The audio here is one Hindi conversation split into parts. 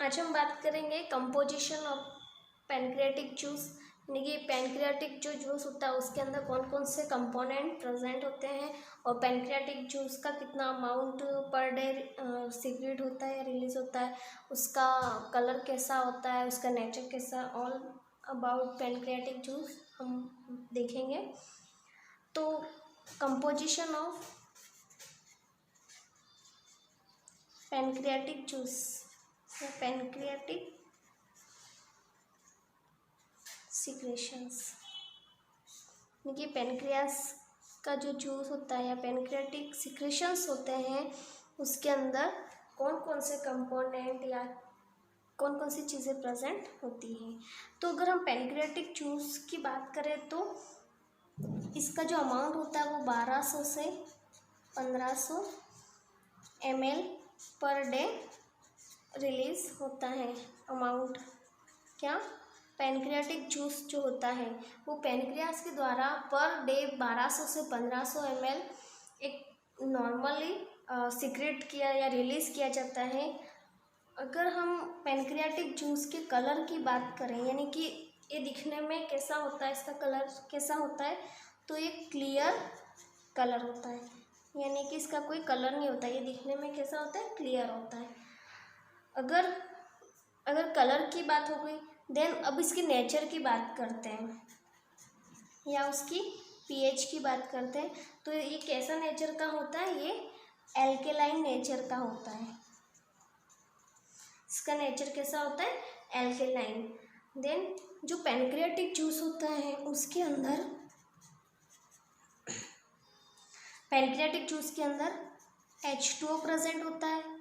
आज हम बात करेंगे कंपोजिशन ऑफ पैनक्रियाटिक जूस, यानी कि पैनक्रियाटिक जो जूस होता है उसके अंदर कौन कौन से कंपोनेंट प्रेजेंट होते हैं और पैनक्रियाटिक जूस का कितना अमाउंट पर डे सीक्रेट होता है या रिलीज होता है, उसका कलर कैसा होता है, उसका नेचर कैसा, ऑल अबाउट पैनक्रियाटिक जूस हम देखेंगे। तो कंपोजिशन ऑफ पैनक्रियाटिक जूस या पैनक्रियाटिक सिक्रेशंस, यानी कि पैनक्रियास का जो जूस होता है या पैनक्रियाटिक सिक्रेशंस होते हैं उसके अंदर कौन कौन से कंपोनेंट या कौन कौन सी चीज़ें प्रेजेंट होती हैं। तो अगर हम पैनक्रियाटिक जूस की बात करें तो इसका जो अमाउंट होता है वो 1200 से 1500 ml पर डे रिलीज होता है। अमाउंट क्या, पैनक्रियाटिक जूस जो होता है वो पैनक्रियास के द्वारा पर डे 1200 से 1500 ml एक नॉर्मली सीक्रेट किया या रिलीज़ किया जाता है। अगर हम पैनक्रियाटिक जूस के कलर की बात करें, यानी कि ये दिखने में कैसा होता है, इसका कलर कैसा होता है, तो ये क्लियर कलर होता है, यानी कि इसका कोई कलर नहीं होता, ये दिखने में कैसा होता है, क्लियर होता है। अगर कलर की बात हो गई, देन अब इसके नेचर की बात करते हैं या उसकी पीएच की बात करते हैं। तो ये कैसा नेचर का होता है, ये एल्केलाइन नेचर का होता है। इसका नेचर कैसा होता है, एल्केलाइन। देन जो पैनक्रियाटिक जूस होता है उसके अंदर, पैनक्रियाटिक जूस के अंदर H2O प्रेजेंट होता है,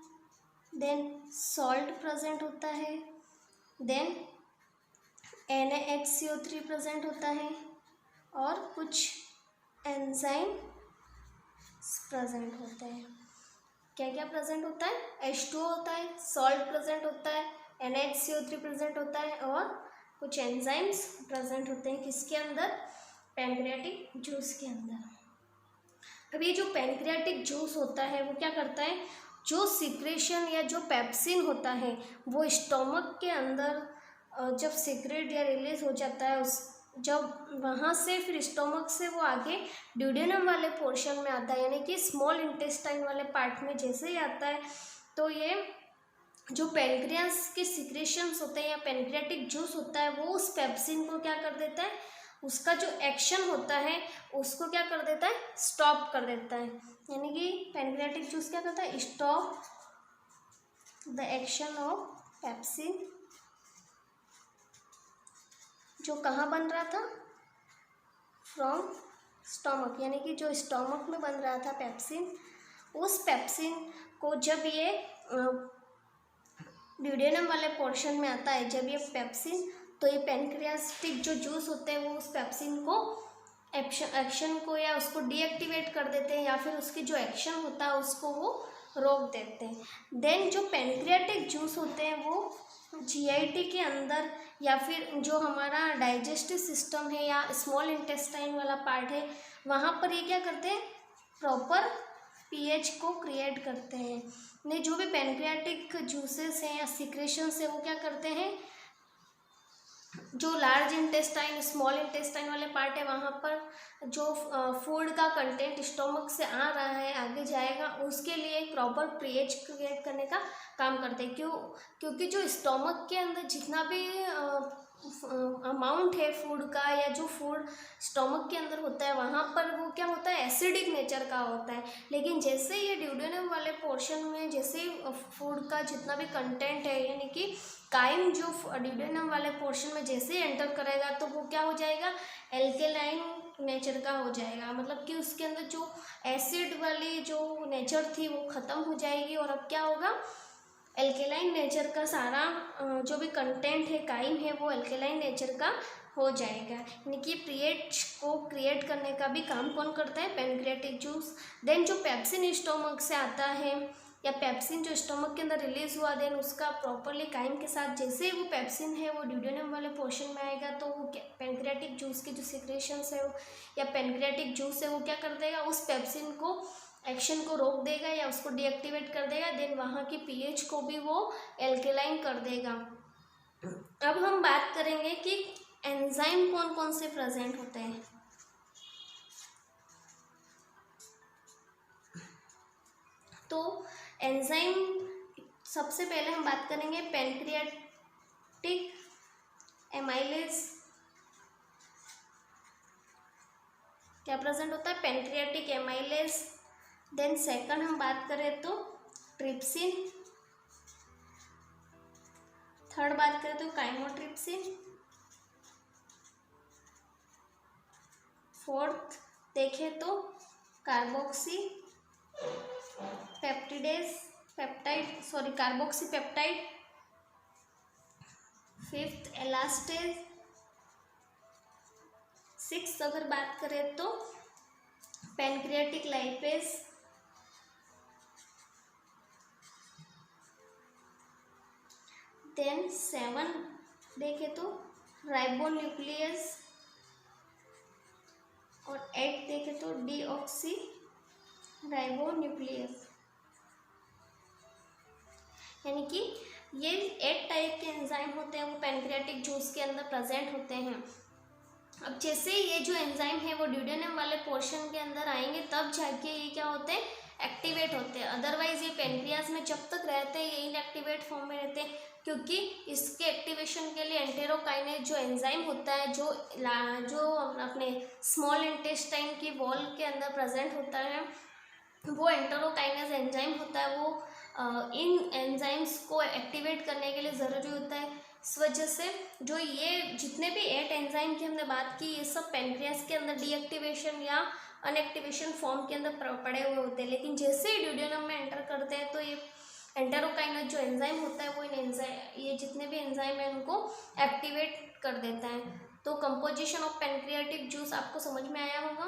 देन सॉल्ट प्रेजेंट होता है, देन NaHCO3 प्रेजेंट होता है और कुछ एंजाइम प्रेजेंट होते हैं। क्या क्या प्रेजेंट होता है, H2O होता है, सॉल्ट प्रेजेंट होता है, NaHCO3 प्रेजेंट होता है और कुछ एंजाइम्स प्रेजेंट होते हैं किसके अंदर, पैनक्रियाटिक जूस के अंदर। अब ये जो पैनक्रियाटिक जूस होता है वो क्या करता है, जो सिक्रेशन या जो पेप्सिन होता है वो स्टोमक के अंदर जब सीक्रेट या रिलीज हो जाता है, उस जब वहाँ से फिर स्टोमक से वो आगे ड्यूडेनम वाले पोर्शन में आता है, यानी कि स्मॉल इंटेस्टाइन वाले पार्ट में जैसे ही आता है, तो ये जो पैनक्रियास के सिक्रेशंस होते हैं या पैनक्रियाटिक जूस होता है वो उस पेप्सिन को क्या कर देता है, उसका जो एक्शन होता है उसको क्या कर देता है, स्टॉप कर देता है। यानी कि पैनक्रियाटिक जूस क्या करता है, stop the action of pepsin, जो कहाँ बन रहा था, फ्रॉम स्टोमक, यानी कि जो स्टोमक में बन रहा था पेप्सिन, उस पेप्सिन को जब ये ड्यूडेनम वाले पोर्शन में आता है, जब ये पेप्सिन, तो ये पैनक्रियाटिक जो जूस होते हैं वो उस पेप्सिन को एक्शन को या उसको डीएक्टिवेट कर देते हैं, या फिर उसकी जो एक्शन होता है उसको वो रोक देते हैं। देन जो पैनक्रियाटिक जूस होते हैं वो जीआईटी के अंदर या फिर जो हमारा डाइजेस्टिव सिस्टम है या स्मॉल इंटेस्टाइन वाला पार्ट है, वहाँ पर ये क्या करते हैं, प्रॉपर पीएच को क्रिएट करते हैं। ने जो भी पैनक्रियाटिक जूसेस हैं या सिक्रेशंस है वो क्या करते हैं, जो लार्ज इंटेस्टाइन स्मॉल इंटेस्टाइन वाले पार्ट है वहाँ पर जो फूड का कंटेंट स्टोमक से आ रहा है आगे जाएगा, उसके लिए एक प्रॉपर पीएच क्रिएट करने का काम करते हैं। क्योंकि जो स्टोमक के अंदर जितना भी अमाउंट है फूड का या जो फूड स्टोमक के अंदर होता है वहाँ पर वो क्या होता है, एसिडिक नेचर का होता है। लेकिन जैसे ये ड्यूडेनम वाले पोर्शन में जैसे फूड का जितना भी कंटेंट है, यानी कि काइम जो ड्यूडेनम वाले पोर्शन में जैसे ही एंटर करेगा तो वो क्या हो जाएगा, एल्केलाइन नेचर का हो जाएगा। मतलब कि उसके अंदर जो एसिड वाली जो नेचर थी वो ख़त्म हो जाएगी और अब क्या होगा, एल्केलाइन नेचर का सारा जो भी कंटेंट है, काइम है, वो एल्केलाइन नेचर का हो जाएगा। यानी कि पीएच को क्रिएट करने का भी काम कौन करता है, पैनक्रियाटिक जूस। देन जो पेप्सिन स्टोमक से आता है या पेप्सिन जो स्टोमक के अंदर रिलीज हुआ, देन उसका प्रॉपरली काइम के साथ जैसे ही वो पेप्सिन है वो ड्यूडेनम वाले पोर्शन में आएगा, तो वो पैनक्रियाटिक जूस की जो सिक्रेशंस है या पैनक्रियाटिक जूस है वो क्या कर देगा, उस पेप्सिन को एक्शन को रोक देगा या उसको डीएक्टिवेट कर देगा, देन वहाँ की पीएच को भी वो एल्केलाइन कर देगा। अब हम बात करेंगे कि एंजाइम कौन कौन से प्रेजेंट होते हैं। तो एंजाइम सबसे पहले हम बात करेंगे पैनक्रियाटिक एमाइलेज। क्या प्रेजेंट होता है? Pancreatic amylase. देन सेकंड हम बात करें तो ट्रिप्सिन। थर्ड बात करें तो काइमोट्रिप्सिन। फोर्थ देखें तो कार्बोक्सी कार्बोक्सीपेप्टाइड। फिफ्थ एलास्टेज। सिक्स अगर बात करें तो पैनक्रियाटिक लाइपेज। देन सेवन देखें तो राइबोन्यूक्लियस। और 8 देखें तो डीऑक्सी राइबोन्यूक्लियस। यानी कि ये 8 टाइप के एंजाइम होते हैं, वो पैनक्रियाटिक जूस के अंदर प्रेजेंट होते हैं। अब जैसे ये जो एंजाइम है वो ड्यूडेनम वाले पोर्शन के अंदर आएंगे तब जाके ये क्या होते हैं? एक्टिवेट होते हैं। अदरवाइज ये पैनक्रियाज में जब तक रहते हैं ये इनएक्टिवेट फॉर्म में रहते हैं, क्योंकि इसके एक्टिवेशन के लिए एंटेरोकाइनेज जो एंजाइम होता है जो अपने स्मॉल इंटेस्टाइन की वॉल के अंदर प्रेजेंट होता है, वो एंटेरोकाइनेज एंजाइम होता है, वो इन एंजाइम्स को एक्टिवेट करने के लिए ज़रूरी होता है। इस वजह से जो ये जितने भी 8 एंजाइम की हमने बात की, ये सब पैनक्रियाज के अंदर डीएक्टिवेशन या अनएक्टिवेशन फॉर्म के अंदर पड़े हुए होते हैं। लेकिन जैसे ही ड्यूडेनम में एंटर करते हैं तो ये एंटेरोकाइनेज जो एंजाइम होता है वो ये जितने भी एंजाइम हैं उनको एक्टिवेट कर देता है। तो कंपोजिशन ऑफ पैनक्रियाटिक जूस आपको समझ में आया होगा।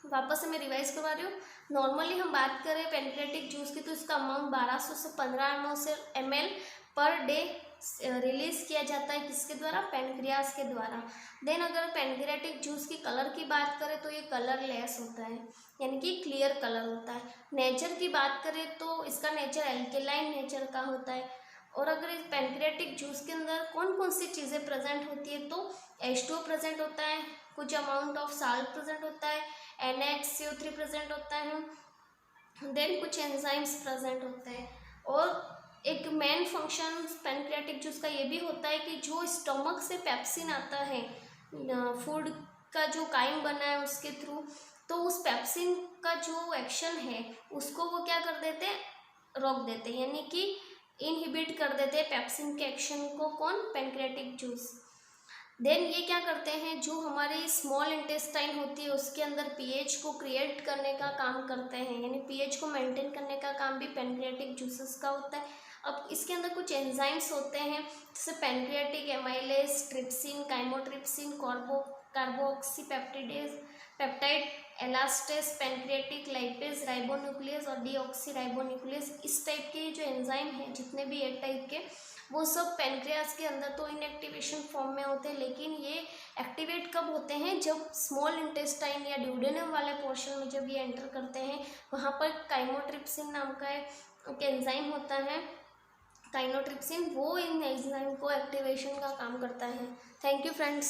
वापस से मैं रिवाइज करवा रही हूँ। नॉर्मली हम बात करें पैनक्रियाटिक जूस की तो इसका अमाउंट 1200 से 1500 ml पर डे रिलीज किया जाता है। किसके द्वारा? पैनक्रियाज के द्वारा। देन अगर पैनक्रियाटिक जूस की कलर की बात करें तो ये कलरलेस होता है, यानी कि क्लियर कलर होता है। नेचर की बात करें तो इसका नेचर एल्केलाइन नेचर का होता है। और अगर इस पैनक्रियाटिक जूस के अंदर कौन कौन सी चीज़ें प्रेजेंट होती है तो H2O प्रेजेंट होता है, कुछ अमाउंट ऑफ साल्ट प्रेजेंट होता है, NaCO3 प्रेजेंट होता है, देन कुछ एंजाइम्स प्रेजेंट होते हैं। और एक मेन फंक्शन पैनक्रियाटिक जूस का ये भी होता है कि जो स्टमक से पेप्सिन आता है फूड का जो काइम बना है उसके थ्रू, तो उस पेप्सिन का जो एक्शन है उसको वो क्या कर देते हैं? रोक देते हैं, यानी कि इनहिबिट कर देते हैं पेप्सिन के एक्शन को। कौन? Pancreatic juice. देन ये क्या करते हैं? जो हमारी स्मॉल इंटेस्टाइन होती है उसके अंदर पीएच को क्रिएट करने का काम करते हैं, यानी पीएच को मेंटेन करने का काम भी पैनक्रियाटिक जूसेस का होता है। अब इसके अंदर कुछ एंजाइम्स होते हैं जैसे pancreatic amylase, trypsin, chymotrypsin, peptide, elastase, pancreatic lipase, ribonuclease और डीऑक्सी राइबोन्यूक्लियस। इस टाइप के जो एंजाइम हैं जितने भी 8 टाइप के, वो सब पैनक्रियाज के अंदर तो इनएक्टिवेशन फॉर्म में होते हैं, लेकिन ये एक्टिवेट कब होते हैं? जब स्मॉल इंटेस्टाइन या ड्यूडेनम वाले पोर्शन में जब ये एंटर करते हैं, वहाँ पर काइमोट्रिप्सिन नाम का एक एंजाइम होता है, काइमोट्रिप्सिन, वो इन एंजाइम को एक्टिवेशन का काम करता है। Thank you friends.